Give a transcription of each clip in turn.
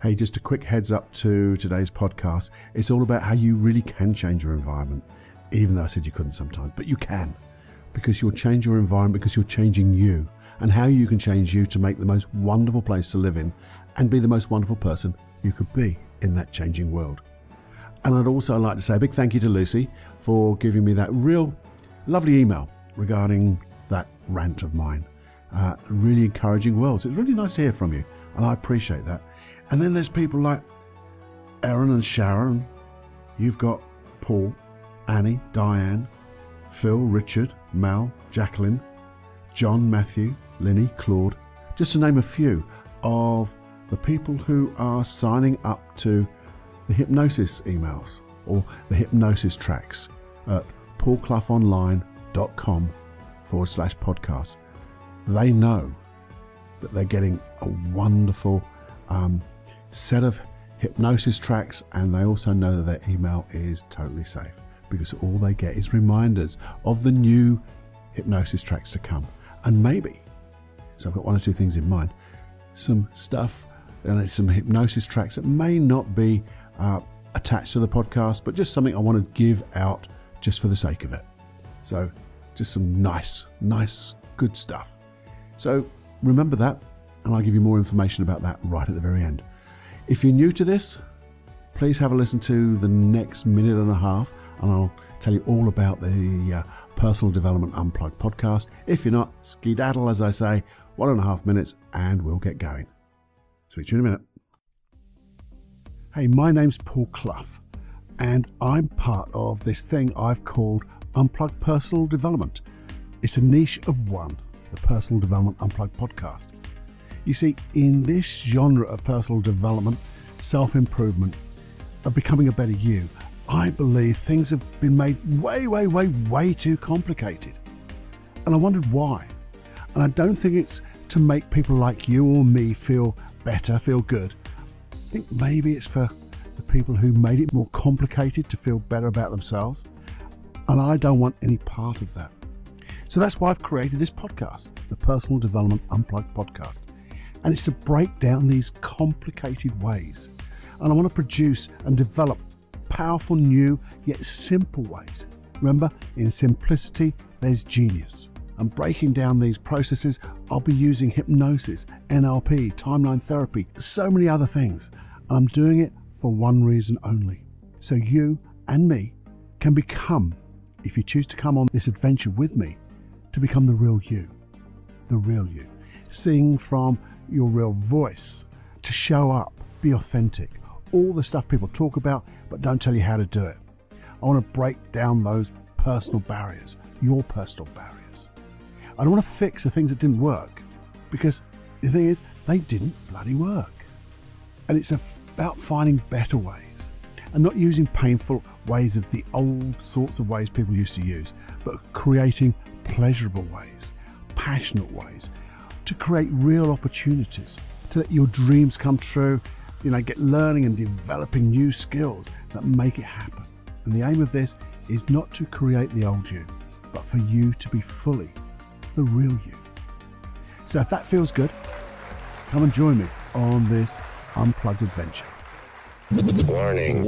Hey, just a quick heads up to today's podcast. It's all about how you really can change your environment, even though I said you couldn't sometimes, but you can, because you'll change your environment because you're changing you, and how you can change you to make the most wonderful place to live in and be the most wonderful person you could be in that changing world. And I'd also like to say a big thank you to Lucy for giving me that real lovely email regarding that rant of mine. Really encouraging words. It's really nice to hear from you, and I appreciate that. And then there's people like Erin and Sharon. You've got Paul, Annie, Diane, Phil, Richard, Mal, Jacqueline, John, Matthew, Linny, Claude, just to name a few of the people who are signing up to the hypnosis emails or the hypnosis tracks at paulcloughonline.com/podcast. They know that they're getting a wonderful set of hypnosis tracks, and they also know that their email is totally safe because all they get is reminders of the new hypnosis tracks to come. And maybe, so I've got one or two things in mind, some stuff, and some hypnosis tracks that may not be attached to the podcast, but just something I want to give out just for the sake of it. So just some nice, good stuff. So remember that, and I'll give you more information about that right at the very end. If you're new to this, please have a listen to the next minute and a half, and I'll tell you all about the Personal Development Unplugged podcast. If you're not, skedaddle, as I say, 1.5 minutes, and we'll get going. Speak to you in a minute. Hey, my name's Paul Clough, and I'm part of this thing I've called Unplugged Personal Development. It's a niche of one, the Personal Development Unplugged podcast. You see, in this genre of personal development, self-improvement, of becoming a better you, I believe things have been made way too complicated. And I wondered why. And I don't think it's to make people like you or me feel better, feel good. I think maybe it's for the people who made it more complicated to feel better about themselves. And I don't want any part of that. So that's why I've created this podcast, the Personal Development Unplugged podcast. And it's to break down these complicated ways. And I want to produce and develop powerful, new, yet simple ways. Remember, in simplicity, there's genius. And breaking down these processes, I'll be using hypnosis, NLP, timeline therapy, so many other things. I'm doing it for one reason only. So you and me can become, if you choose to come on this adventure with me, to become the real you. The real you. Sing from your real voice, to show up, be authentic. All the stuff people talk about but don't tell you how to do it. I want to break down those personal barriers, your personal barriers. I don't want to fix the things that didn't work, because the thing is, they didn't bloody work. And it's about finding better ways and not using painful ways of the old sorts of ways people used to use, but creating pleasurable ways, passionate ways, to create real opportunities, to let your dreams come true, get learning and developing new skills that make it happen. And the aim of this is not to create the old you, but for you to be fully the real you. So if that feels good, come and join me on this unplugged adventure. Warning.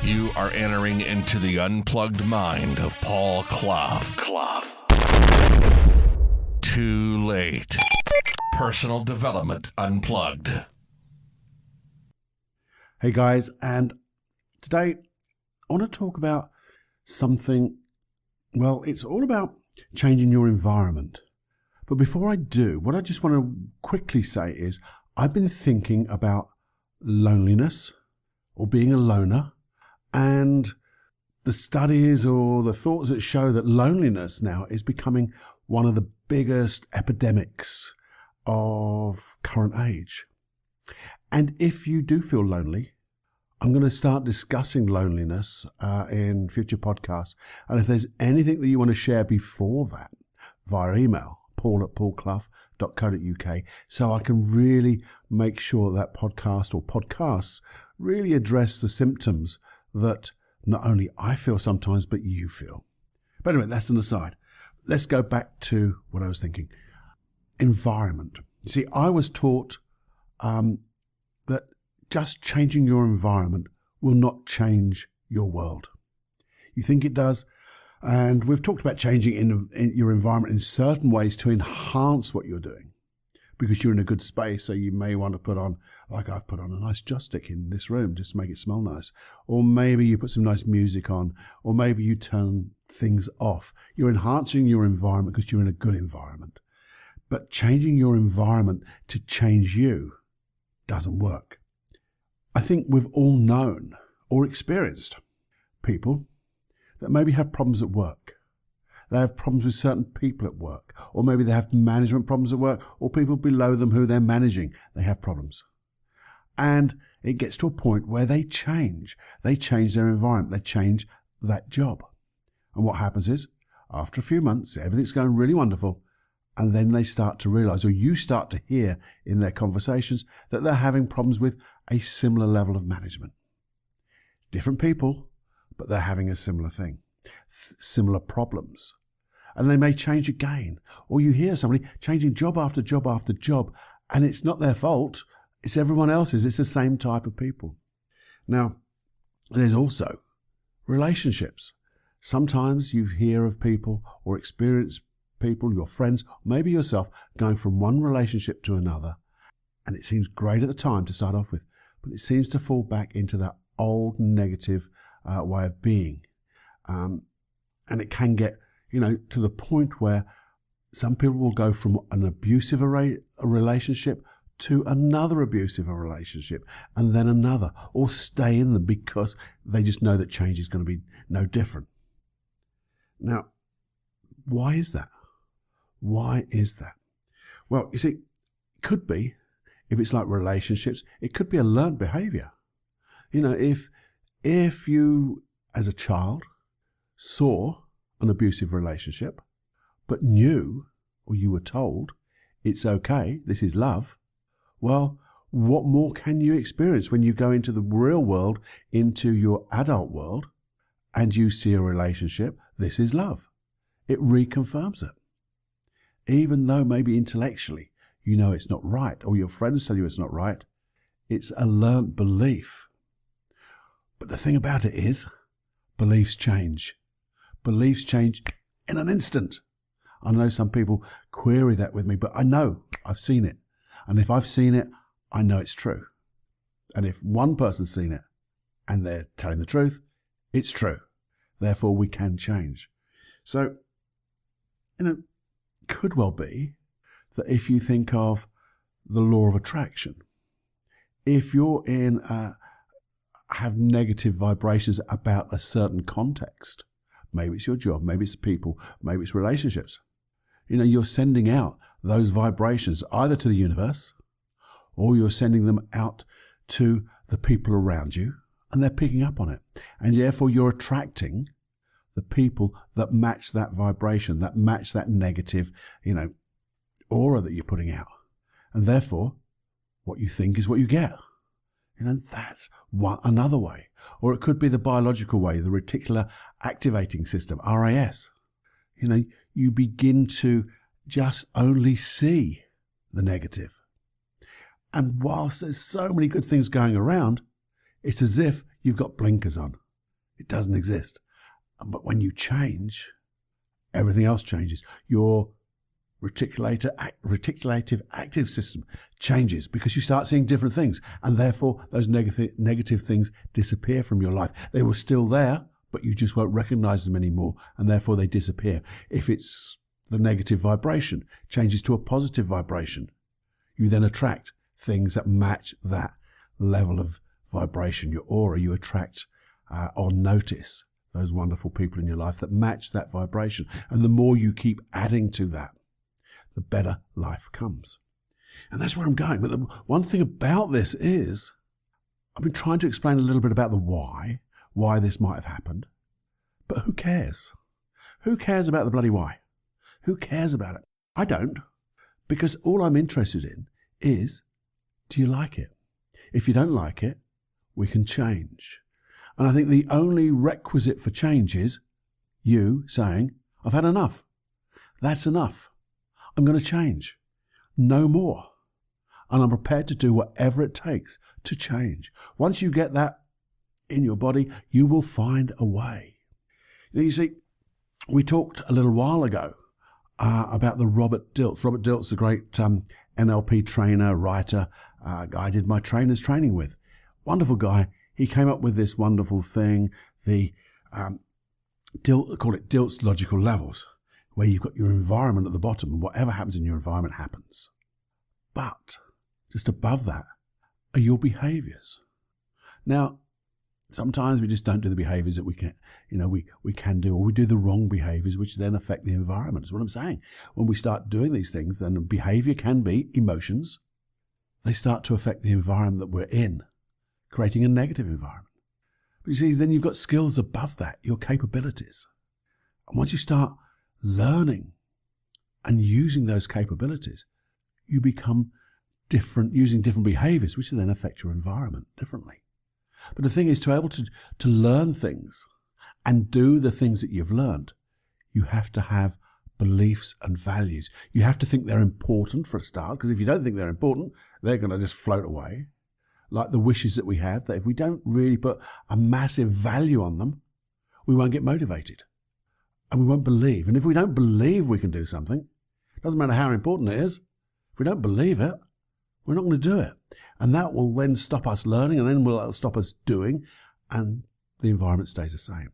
You are entering into the unplugged mind of Paul Clough. Too late. Personal Development Unplugged. Hey guys, and today I want to talk about something, well, it's all about changing your environment. But before I do, what I just want to quickly say is I've been thinking about loneliness or being a loner, and the studies or the thoughts that show that loneliness now is becoming one of the biggest epidemics of current age. And if you do feel lonely, I'm going to start discussing loneliness in future podcasts. And if there's anything that you want to share before that, via email, paul@paulclough.co.uk, so I can really make sure that podcast or podcasts really address the symptoms that not only I feel sometimes, but you feel. But anyway, that's an aside. Let's go back to what I was thinking. environment. You see, I was taught that just changing your environment will not change your world. You think it does, and we've talked about changing in your environment in certain ways to enhance what you're doing, because you're in a good space. So you may want to put on, like I've put on, a nice joystick in this room just to make it smell nice. Or maybe you put some nice music on, or maybe you turn things off. You're enhancing your environment because you're in a good environment. But changing your environment to change you doesn't work. I think we've all known or experienced people that maybe have problems at work. They have problems with certain people at work, or maybe they have management problems at work, or people below them who they're managing. They have problems. And it gets to a point where they change. They change their environment. They change that job. And what happens is, after a few months, everything's going really wonderful. And then they start to realize, or you start to hear in their conversations, that they're having problems with a similar level of management. Different people, but they're having a similar thing, similar problems. And they may change again. Or you hear somebody changing job after job after job, and it's not their fault. It's everyone else's. It's the same type of people. Now, there's also relationships. Sometimes you hear of people or experience people, your friends, maybe yourself, going from one relationship to another, and it seems great at the time to start off with, but it seems to fall back into that old negative way of being. And it can get, to the point where some people will go from an abusive relationship to another abusive relationship, and then another, or stay in them because they just know that change is going to be no different. Now, why is that? Why is that? Well, you see, it could be, if it's like relationships, it could be a learned behavior. If you, as a child, saw an abusive relationship, but knew, or you were told, it's okay, this is love, well, what more can you experience when you go into the real world, into your adult world, and you see a relationship, this is love? It reconfirms it. Even though maybe intellectually you know it's not right, or your friends tell you it's not right, it's a learnt belief. But the thing about it is, beliefs change. Beliefs change in an instant. I know some people query that with me, but I know, I've seen it. And if I've seen it, I know it's true. And if one person's seen it and they're telling the truth, it's true. Therefore, we can change. So, could well be that if you think of the law of attraction, if you're have negative vibrations about a certain context, maybe it's your job, maybe it's people, maybe it's relationships, you're sending out those vibrations either to the universe, or you're sending them out to the people around you, and they're picking up on it. And therefore you're attracting the people that match that vibration, that match that negative, aura that you're putting out. And therefore, what you think is what you get. That's another way. Or it could be the biological way, the reticular activating system, RAS. You begin to just only see the negative. And whilst there's so many good things going around, it's as if you've got blinkers on. It doesn't exist. But when you change, everything else changes. Your reticulative active system changes because you start seeing different things, and therefore those negative things disappear from your life. They were still there, but you just won't recognize them anymore, and therefore they disappear. If it's the negative vibration changes to a positive vibration, you then attract things that match that level of vibration, your aura. You attract or notice those wonderful people in your life that match that vibration. And the more you keep adding to that, the better life comes. And that's where I'm going. But the one thing about this is, I've been trying to explain a little bit about the why this might have happened. But who cares? Who cares about the bloody why? Who cares about it? I don't. Because all I'm interested in is, do you like it? If you don't like it, we can change. And I think the only requisite for change is you saying, I've had enough. That's enough. I'm going to change. no more. And I'm prepared to do whatever it takes to change. Once you get that in your body, you will find a way. Now, you see, we talked a little while ago about the Robert Dilts. Robert Dilts, a great NLP trainer, writer, guy I did my trainer's training with. Wonderful guy. He came up with this wonderful thing, the call it Dilts logical levels, where you've got your environment at the bottom, and whatever happens in your environment happens. But just above that are your behaviors. Now, sometimes we just don't do the behaviors that we can do, or we do the wrong behaviors, which then affect the environment. Is what I'm saying. When we start doing these things, then behavior can be emotions. They start to affect the environment that we're in, creating a negative environment. But you see, then you've got skills above that, your capabilities. And once you start learning and using those capabilities, you become different, using different behaviors, which then affect your environment differently. But the thing is, to be able to learn things and do the things that you've learned, you have to have beliefs and values. You have to think they're important for a start, because if you don't think they're important, they're going to just float away. Like the wishes that we have, that if we don't really put a massive value on them, we won't get motivated. And we won't believe. And if we don't believe we can do something, it doesn't matter how important it is, if we don't believe it, we're not going to do it. And that will then stop us learning, and then will stop us doing, and the environment stays the same.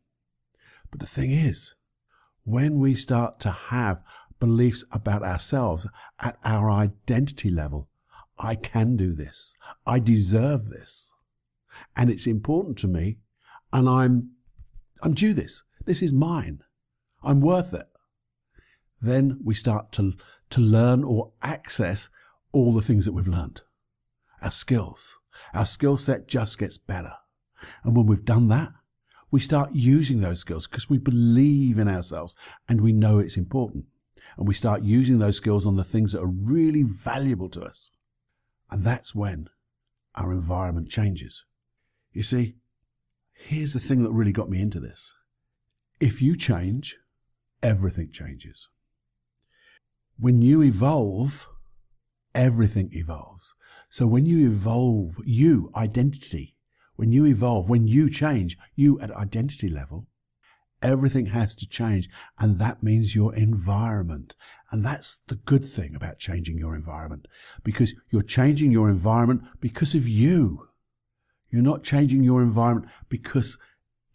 But the thing is, when we start to have beliefs about ourselves at our identity level, I can do this, I deserve this, and it's important to me, and I'm due this. This is mine. I'm worth it. Then we start to learn or access all the things that we've learned. Our skills. Our skill set just gets better. And when we've done that, we start using those skills because we believe in ourselves and we know it's important. And we start using those skills on the things that are really valuable to us. And that's when our environment changes. You see, here's the thing that really got me into this. If you change, everything changes. When you evolve, everything evolves. So when you evolve, identity, when you evolve, when you change, you at identity level, everything has to change. And that means your environment. And that's the good thing about changing your environment, because you're changing your environment because of you. You're not changing your environment because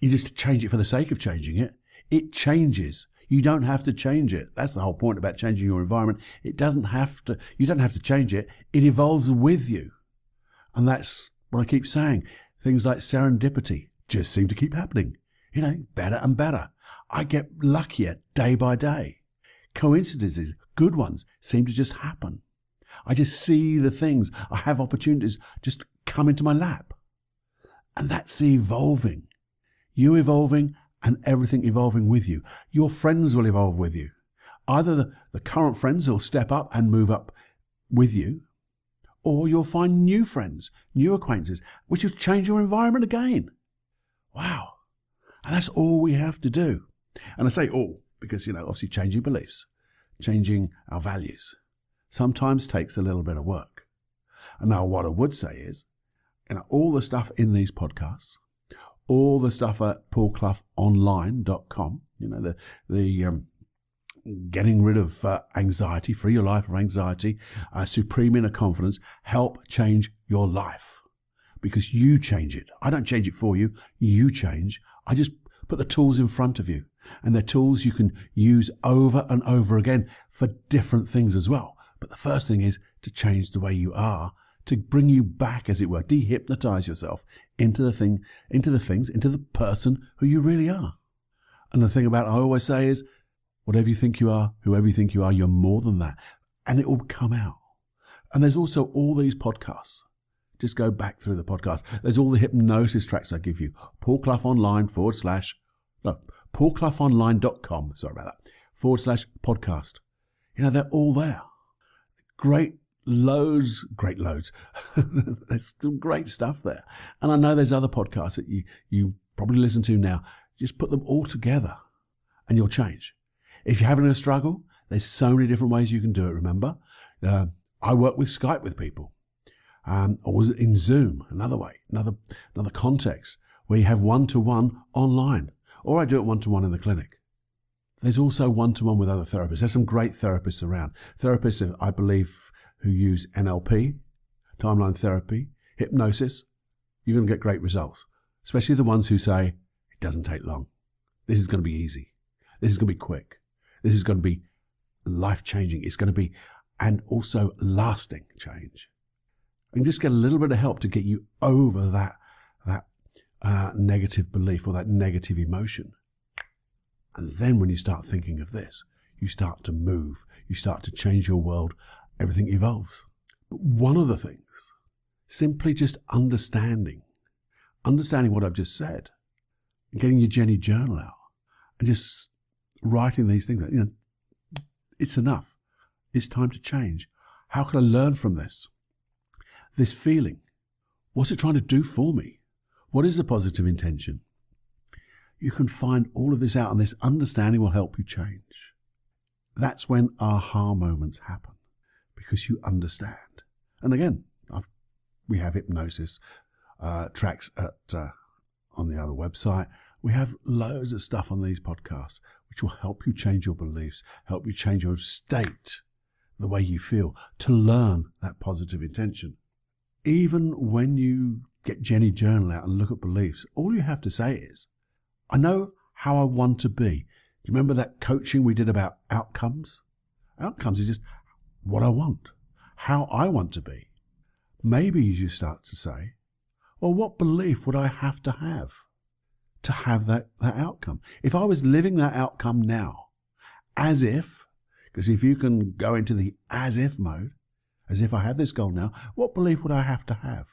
you just change it for the sake of changing it. It changes. You don't have to change it. That's the whole point about changing your environment. You don't have to change it. It evolves with you. And that's what I keep saying. Things like serendipity just seem to keep happening. Better and better. I get luckier day by day. Coincidences, good ones, seem to just happen. I just see the things. I have opportunities just come into my lap. And that's evolving. You evolving and everything evolving with you. Your friends will evolve with you. Either the current friends will step up and move up with you, or you'll find new friends, new acquaintances, which will change your environment again. Wow. And that's all we have to do. And I say all because, obviously changing beliefs, changing our values, sometimes takes a little bit of work. And now what I would say is, all the stuff in these podcasts, all the stuff at paulcloughonline.com, the getting rid of anxiety, free your life of anxiety, supreme inner confidence, help change your life. Because you change it. I don't change it for you. You change. I just put the tools in front of you. And they're tools you can use over and over again for different things as well. But the first thing is to change the way you are, to bring you back, as it were, dehypnotize yourself into the person who you really are. And the thing about it I always say is, whatever you think you are, whoever you think you are, you're more than that. And it will come out. And there's also all these podcasts. Just go back through the podcast. There's all the hypnosis tracks I give you. paulcloughonline.com, sorry about that, /podcast. They're all there. Great loads. There's some great stuff there. And I know there's other podcasts that you probably listen to now. Just put them all together and you'll change. If you're having a struggle, there's so many different ways you can do it, remember? I work with Skype with people. Or was it in Zoom? Another way, another context where you have one-to-one online. Or I do it one-to-one in the clinic. There's also one-to-one with other therapists. There's some great therapists around. Therapists, I believe, who use NLP, timeline therapy, hypnosis. You're going to get great results, especially the ones who say, it doesn't take long. This is going to be easy. This is going to be quick. This is going to be life-changing. It's going to be, and also lasting change. And just get a little bit of help to get you over that negative belief or that negative emotion. And then when you start thinking of this, you start to move, you start to change your world, everything evolves. But one of the things, simply just understanding what I've just said, and getting your Jenny journal out, and just writing these things, it's enough. It's time to change. How can I learn from this? This feeling, what's it trying to do for me? What is the positive intention? You can find all of this out, and this understanding will help you change. That's when aha moments happen, because you understand. And again, we have hypnosis tracks on the other website. We have loads of stuff on these podcasts which will help you change your beliefs, help you change your state, the way you feel, to learn that positive intention. Even when you get Jenny Journal out and look at beliefs, all you have to say is, I know how I want to be. Do you remember that coaching we did about outcomes? Outcomes is just what I want, how I want to be. Maybe you start to say, well, what belief would I have to have that outcome? If I was living that outcome now, as if, because if you can go into the as if mode, as if I have this goal now, what belief would I have to have?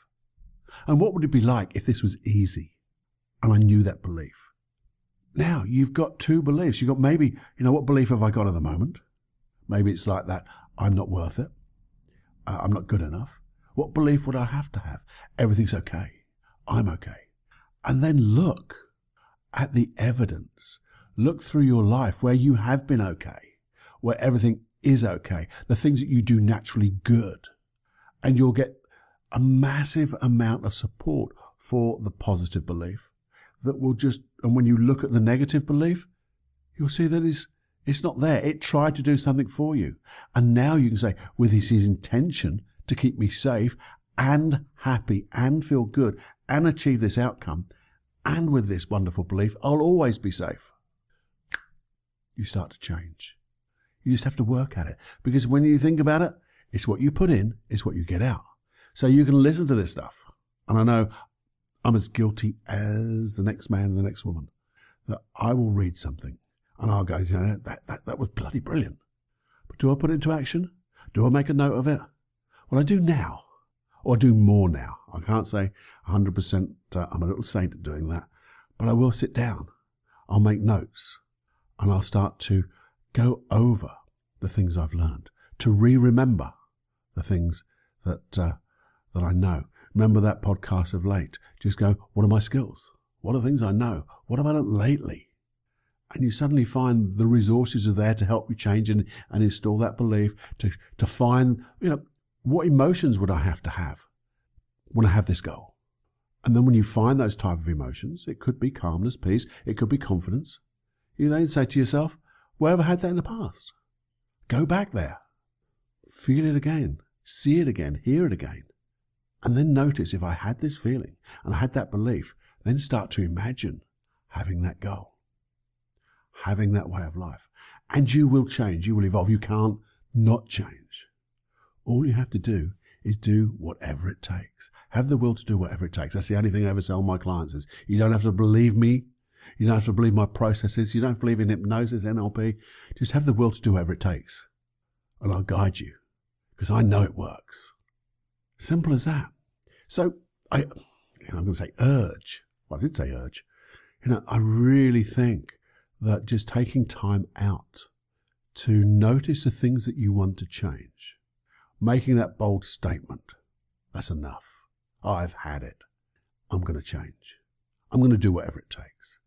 And what would it be like if this was easy and I knew that belief? Now you've got two beliefs. You've got maybe, what belief have I got at the moment? Maybe it's like that, I'm not worth it. I'm not good enough. What belief would I have to have? Everything's okay. I'm okay. And then look at the evidence. Look through your life where you have been okay, where everything is okay, the things that you do naturally good. And you'll get a massive amount of support for the positive belief that will just, and when you look at the negative belief, you'll see that it's not there. It tried to do something for you. And now you can say, with his intention to keep me safe and happy and feel good and achieve this outcome, and with this wonderful belief, I'll always be safe. You start to change. You just have to work at it. Because when you think about it, it's what you put in, it's what you get out. So you can listen to this stuff. And I know I'm as guilty as the next man and the next woman, that I will read something and I'll go, that was bloody brilliant. But do I put it into action? Do I make a note of it? Well, I do now, or I do more now. I can't say 100% I'm a little saint at doing that, but I will sit down. I'll make notes and I'll start to go over the things I've learned, to remember the things that I know. Remember that podcast of late. Just go, what are my skills? What are the things I know? What have I learned lately? And you suddenly find the resources are there to help you change and install that belief, to find, what emotions would I have to have when I have this goal? And then when you find those type of emotions, it could be calmness, peace, it could be confidence. You then say to yourself, where have I had that in the past? Go back there. Feel it again. See it again. Hear it again. And then notice if I had this feeling and I had that belief, then start to imagine having that goal, having that way of life. And you will change. You will evolve. You can't not change. All you have to do is do whatever it takes. Have the will to do whatever it takes. That's the only thing I ever tell my clients is, you don't have to believe me. You don't have to believe my processes. You don't have to believe in hypnosis, NLP. Just have the will to do whatever it takes. And I'll guide you because I know it works. Simple as that. So I'm going to say urge. Well, I did say urge. I really think that just taking time out to notice the things that you want to change, making that bold statement, that's enough. I've had it. I'm going to change. I'm going to do whatever it takes.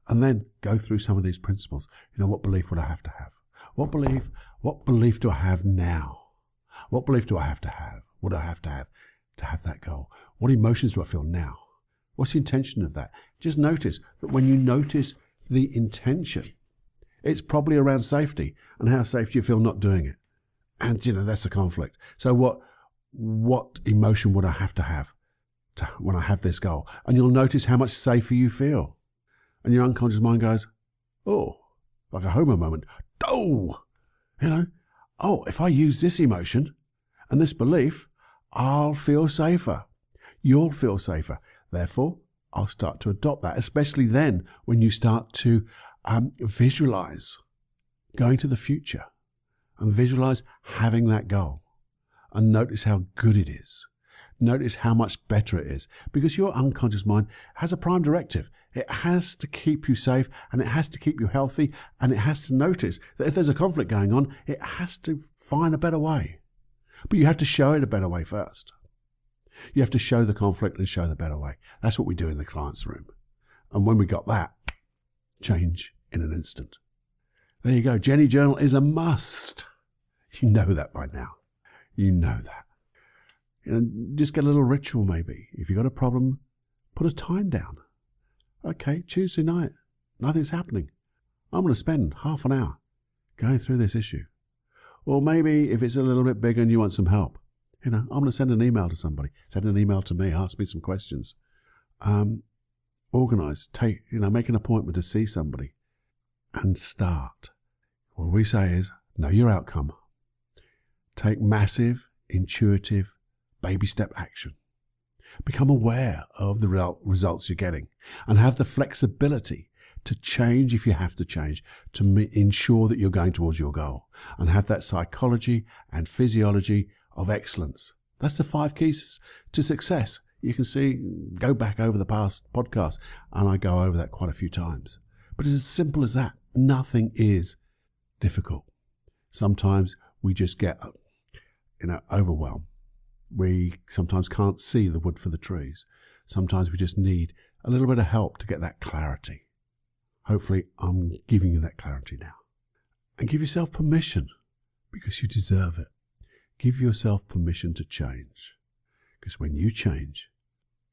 And then go through some of these principles. What belief would I have to have? What belief do I have now? What belief do I have to have? What do I have to have that goal? What emotions do I feel now? What's the intention of that? Just notice that when you notice the intention, it's probably around safety and how safe do you feel not doing it. And, that's a conflict. So what emotion would I have to when I have this goal? And you'll notice how much safer you feel. And your unconscious mind goes, oh, like a Homer moment. Oh, if I use this emotion and this belief, I'll feel safer. You'll feel safer. Therefore, I'll start to adopt that, especially then when you start to visualize going to the future and visualize having that goal and notice how good it is. Notice how much better it is, because your unconscious mind has a prime directive. It has to keep you safe and it has to keep you healthy, and it has to notice that if there's a conflict going on, it has to find a better way. But you have to show it a better way first. You have to show the conflict and show the better way. That's what we do in the client's room. And when we got that, change in an instant. There you go. Jenny Journal is a must. You know that by now. You know that. Just get a little ritual maybe. If you've got a problem, put a time down. Okay, Tuesday night, nothing's happening. I'm going to spend half an hour going through this issue. Or maybe if it's a little bit bigger and you want some help, I'm going to send an email to somebody. Send an email to me, ask me some questions. Organize, make an appointment to see somebody and start. What we say is, know your outcome. Take massive, intuitive, baby step action. Become aware of the results you're getting and have the flexibility to change if you have to change to ensure that you're going towards your goal, and have that psychology and physiology of excellence. That's the 5 keys to success. You can go back over the past podcast and I go over that quite a few times. But it's as simple as that. Nothing is difficult. Sometimes we just get, overwhelmed. We sometimes can't see the wood for the trees. Sometimes we just need a little bit of help to get that clarity. Hopefully I'm giving you that clarity now. And give yourself permission, because you deserve it. Give yourself permission to change. Because when you change,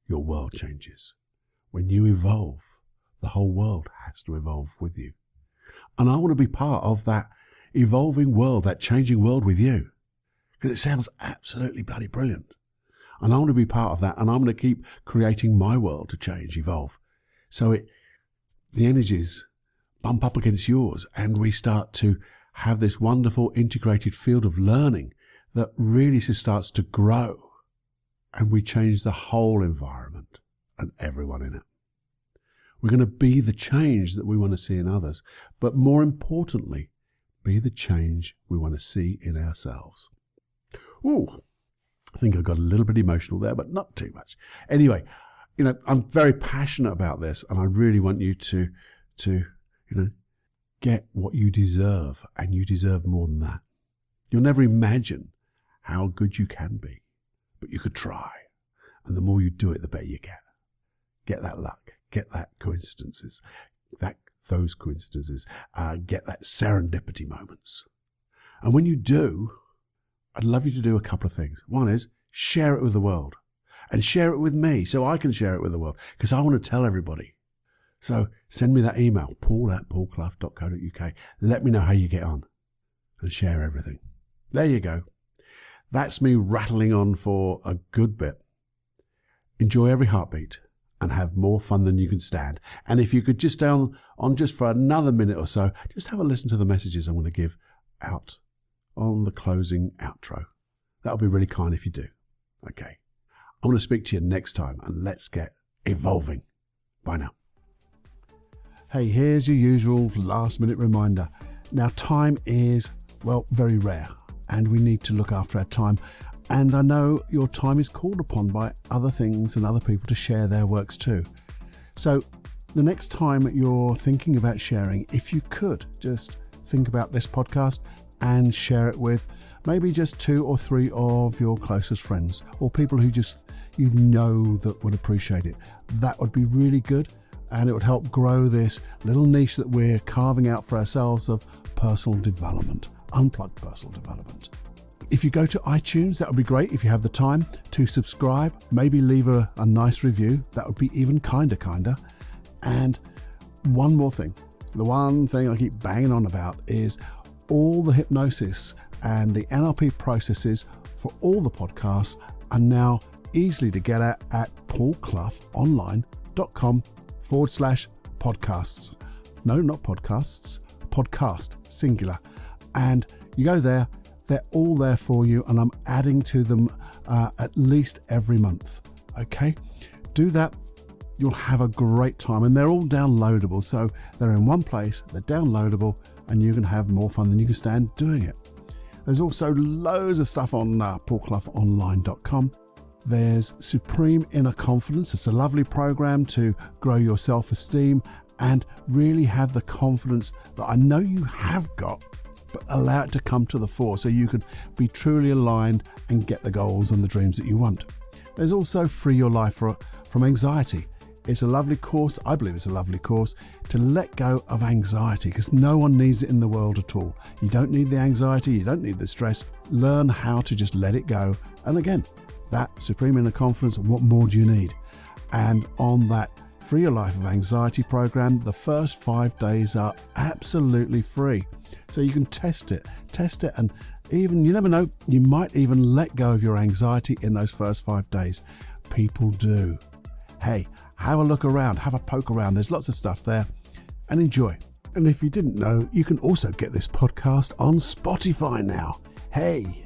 your world changes. When you evolve, the whole world has to evolve with you. And I want to be part of that evolving world, that changing world with you. Because it sounds absolutely bloody brilliant. And I want to be part of that, and I'm going to keep creating my world to change, evolve. So the energies bump up against yours, and we start to have this wonderful integrated field of learning that really starts to grow, and we change the whole environment and everyone in it. We're going to be the change that we want to see in others, but more importantly, be the change we want to see in ourselves. Ooh, I think I got a little bit emotional there, but not too much. Anyway, I'm very passionate about this, and I really want you to get what you deserve, and you deserve more than that. You'll never imagine how good you can be, but you could try. And the more you do it, the better you get. Get that luck, get that coincidences, those coincidences, get that serendipity moments. And when you do, I'd love you to do a couple of things. One is share it with the world, and share it with me so I can share it with the world, because I want to tell everybody. So send me that email, paul@paulclough.co.uk. Let me know how you get on and share everything. There you go. That's me rattling on for a good bit. Enjoy every heartbeat and have more fun than you can stand. And if you could just stay on just for another minute or so, just have a listen to the messages I'm going to give out on the closing outro. That'll be really kind if you do. Okay. I'm going to speak to you next time, and let's get evolving. Bye now. Hey, here's your usual last minute reminder. Now, time is, very rare, and we need to look after our time. And I know your time is called upon by other things and other people to share their works too. So the next time you're thinking about sharing, if you could just think about this podcast and share it with maybe just 2 or 3 of your closest friends, or people who that would appreciate it. That would be really good, and it would help grow this little niche that we're carving out for ourselves of personal development, unplugged personal development. If you go to iTunes, that would be great if you have the time to subscribe, maybe leave a nice review. That would be even kinder. And one more thing. The one thing I keep banging on about is all the hypnosis and the NLP processes for all the podcasts are now easily to get at paulcloughonline.com/podcasts. No, not podcasts, podcast, singular. And you go there, they're all there for you, and I'm adding to them at least every month. Okay? Do that. You'll have a great time, and they're all downloadable. So they're in one place, they're downloadable, and you can have more fun than you can stand doing it. There's also loads of stuff on paulcloughonline.com. There's Supreme Inner Confidence. It's a lovely program to grow your self-esteem and really have the confidence that I know you have got, but allow it to come to the fore so you can be truly aligned and get the goals and the dreams that you want. There's also Free Your Life from Anxiety. It's a lovely course, I believe it's a lovely course, to let go of anxiety, because no one needs it in the world at all. You don't need the anxiety, you don't need the stress. Learn how to just let it go. And again, that Supreme Inner Confidence, what more do you need? And on that Free Your Life of Anxiety program, the first 5 days are absolutely free. So you can test it, and even, you never know, you might even let go of your anxiety in those first 5 days. People do. Hey, have a look around, have a poke around. There's lots of stuff there, and enjoy. And if you didn't know, you can also get this podcast on Spotify now. Hey,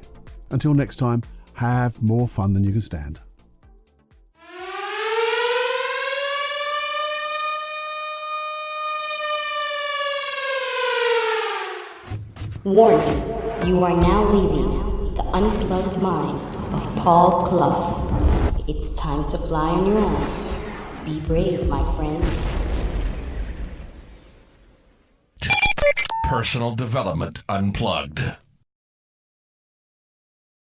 until next time, have more fun than you can stand. Warning, you are now leaving the unplugged mind of Paul Clough. It's time to fly on your own. Be brave, my friend. Personal Development Unplugged.